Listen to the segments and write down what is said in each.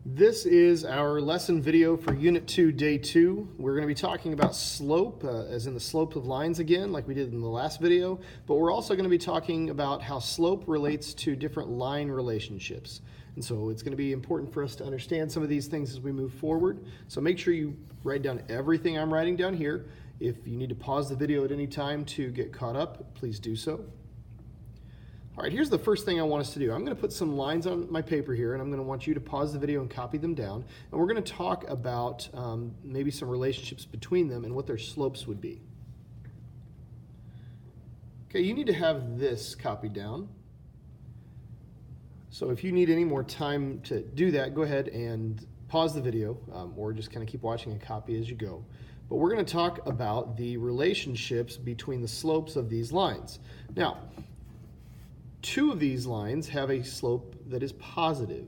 This is our lesson video for Unit 2, Day 2. We're going to be talking about slope, as in the slope of lines again, like we did in the last video, but we're also going to be talking about how slope relates to different line relationships. And so it's going to be important for us to understand some of these things as we move forward. So make sure you write down everything I'm writing down here. If you need to pause the video at any time to get caught up, please do so. All right, here's the first thing I want us to do. I'm going to put some lines on my paper here, and I'm going to want you to pause the video and copy them down. And we're going to talk about maybe some relationships between them and what their slopes would be. Okay, you need to have this copied down. So if you need any more time to do that, go ahead and pause the video or just kind of keep watching and copy as you go. But we're going to talk about the relationships between the slopes of these lines. Now, two of these lines have a slope that is positive.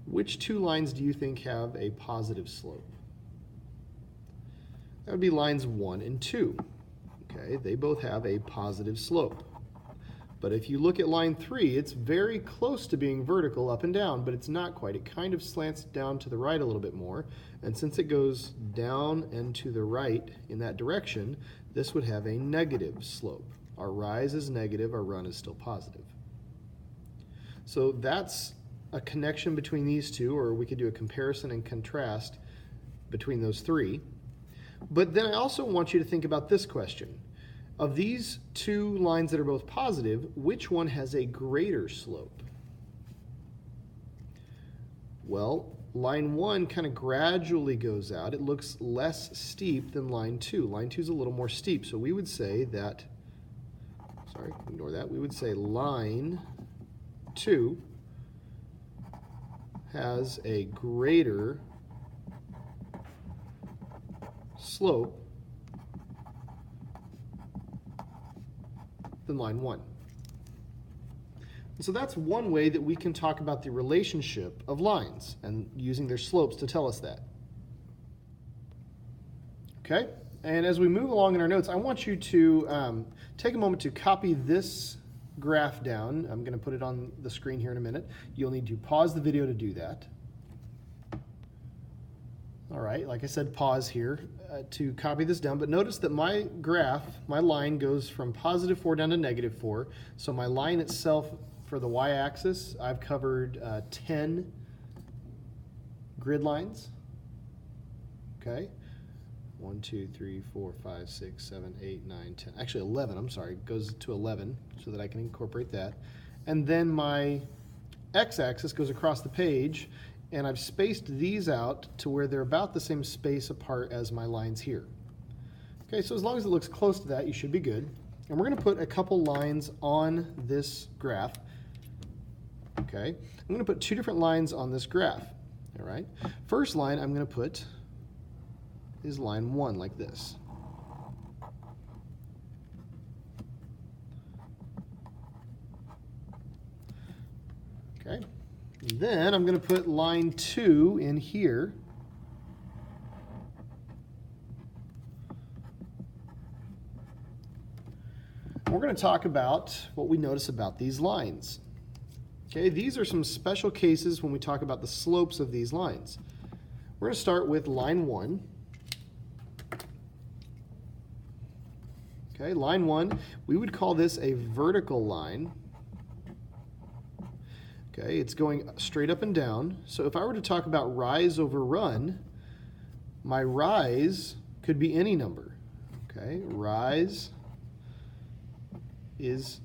Which two lines do you think have a positive slope? That would be lines 1 and 2. Okay, they both have a positive slope. But if you look at line 3, it's very close to being vertical up and down, but it's not quite. It kind of slants down to the right a little bit more. And since it goes down and to the right in that direction, this would have a negative slope. Our rise is negative, our run is still positive. So that's a connection between these two, or we could do a comparison and contrast between those three. But then I also want you to think about this question. Of these two lines that are both positive, which one has a greater slope? Well, line 1 kind of gradually goes out. It looks less steep than line 2. Line 2 is a little more steep, so we would say that, sorry, ignore that. We would say line 2 has a greater slope than line 1. And so that's one way that we can talk about the relationship of lines and using their slopes to tell us that. Okay? And as we move along in our notes, I want you to take a moment to copy this graph down. I'm going to put it on the screen here in a minute. You'll need to pause the video to do that. All right, like I said, pause here to copy this down. But notice that my graph, my line goes from positive 4 down to negative 4. So my line itself for the y-axis, I've covered 10 grid lines. Okay. 1, 2, 3, 4, 5, 6, 7, 8, 9, 10. Actually 11, I'm sorry. It goes to 11 so that I can incorporate that. And then my x-axis goes across the page, and I've spaced these out to where they're about the same space apart as my lines here. Okay, so as long as it looks close to that, you should be good. And we're going to put a couple lines on this graph. Okay, I'm going to put two different lines on this graph. All right, first line I'm going to put is line 1 like this. Okay, then I'm going to put line 2 in here. We're going to talk about what we notice about these lines. Okay, these are some special cases when we talk about the slopes of these lines. We're going to start with line 1. Okay, line 1, we would call this a vertical line. Okay, it's going straight up and down. So if I were to talk about rise over run, my rise could be any number. Okay, rise is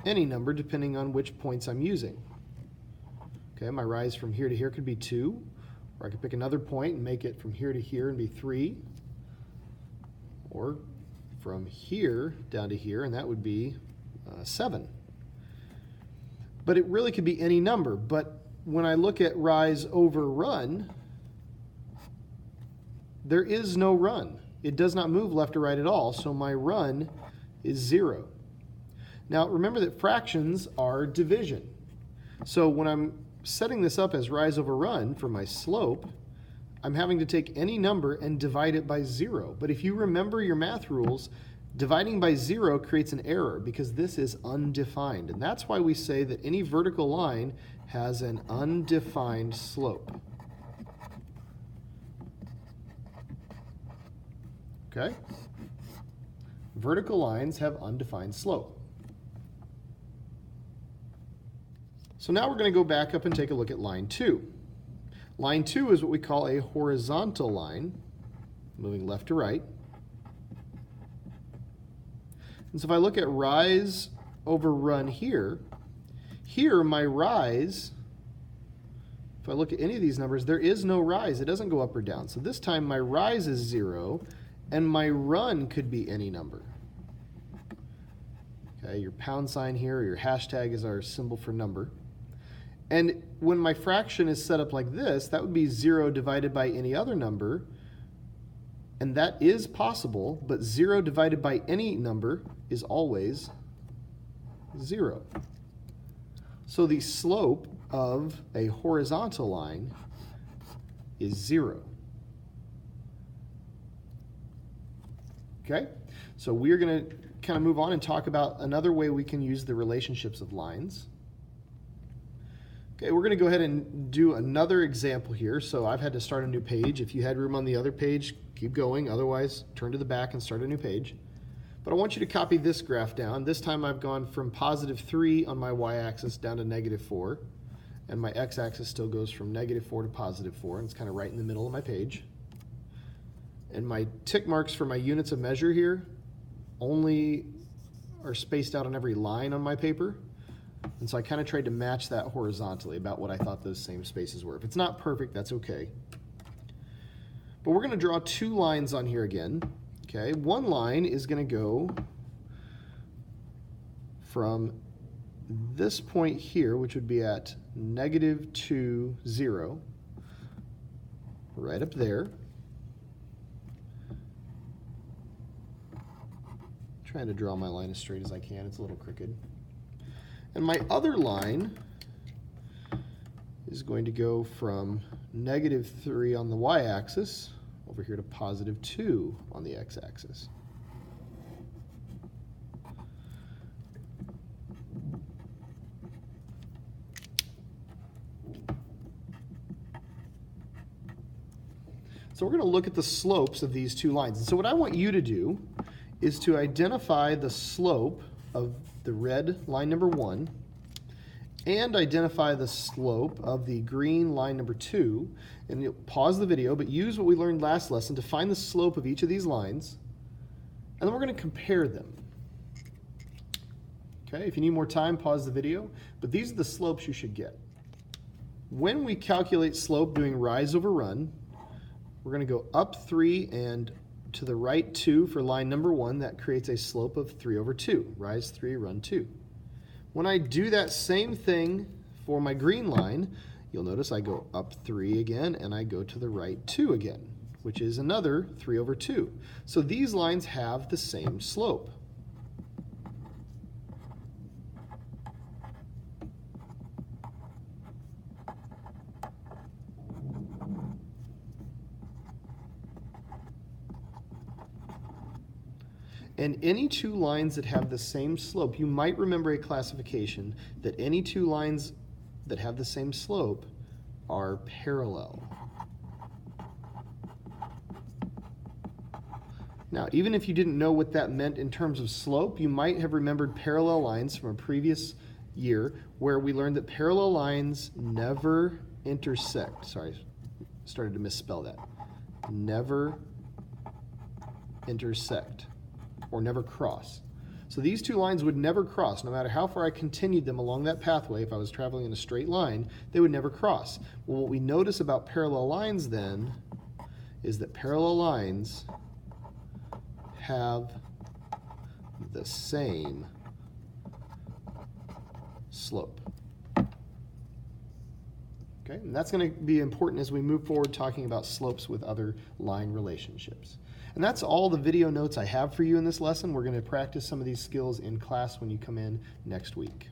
any number depending on which points I'm using. Okay, my rise from here to here could be 2, or I could pick another point and make it from here to here and be 3, or from here down to here, and that would be 7. But it really could be any number. But when I look at rise over run, there is no run. It does not move left or right at all, so my run is 0. Now remember that fractions are division. So when I'm setting this up as rise over run for my slope, I'm having to take any number and divide it by 0. But if you remember your math rules, Dividing by 0 creates an error because this is undefined. And that's why we say that any vertical line has an undefined slope. Okay? Vertical lines have undefined slope. So now we're going to go back up and take a look at line 2. Line 2 is what we call a horizontal line, moving left to right. And so if I look at rise over run here, my rise, if I look at any of these numbers, there is no rise. It doesn't go up or down. So this time my rise is 0, and my run could be any number. Okay, your pound sign here, or your hashtag is our symbol for number. And when my fraction is set up like this, that would be 0 divided by any other number. And that is possible, but 0 divided by any number is always 0. So the slope of a horizontal line is 0. Okay? So we're going to kind of move on and talk about another way we can use the relationships of lines. Okay, we're going to go ahead and do another example here. So I've had to start a new page. If you had room on the other page, keep going. Otherwise, turn to the back and start a new page. But I want you to copy this graph down. This time I've gone from positive 3 on my y-axis down to negative 4. And my x-axis still goes from negative 4 to positive 4. And it's kind of right in the middle of my page. And my tick marks for my units of measure here only are spaced out on every line on my paper. And so I kind of tried to match that horizontally about what I thought those same spaces were. If it's not perfect, that's okay. But we're going to draw 2 lines on here again. Okay, one line is going to go from this point here, which would be at negative 2, 0, right up there. Trying to draw my line as straight as I can. It's a little crooked. And my other line is going to go from negative 3 on the y-axis over here to positive 2 on the x-axis. So we're going to look at the slopes of these 2 lines. And so what I want you to do is to identify the slope of the red line number 1 and identify the slope of the green line number 2. And you'll pause the video, but use what we learned last lesson to find the slope of each of these lines. And then we're going to compare them. Okay, if you need more time, pause the video. But these are the slopes you should get. When we calculate slope doing rise over run, we're going to go up 3 and to the right 2 for line number 1. That creates a slope of 3 over 2. Rise 3, run 2. When I do that same thing for my green line, you'll notice I go up 3 again and I go to the right 2 again, which is another 3 over 2. So these lines have the same slope. And any 2 lines that have the same slope, you might remember a classification that any 2 lines that have the same slope are parallel. Now, even if you didn't know what that meant in terms of slope, you might have remembered parallel lines from a previous year where we learned that parallel lines never intersect. Sorry, started to misspell that. Never intersect. Or never cross. So these 2 lines would never cross. No matter how far I continued them along that pathway, if I was traveling in a straight line, they would never cross. Well, what we notice about parallel lines then is that parallel lines have the same slope. Okay, and that's going to be important as we move forward talking about slopes with other line relationships. And that's all the video notes I have for you in this lesson. We're going to practice some of these skills in class when you come in next week.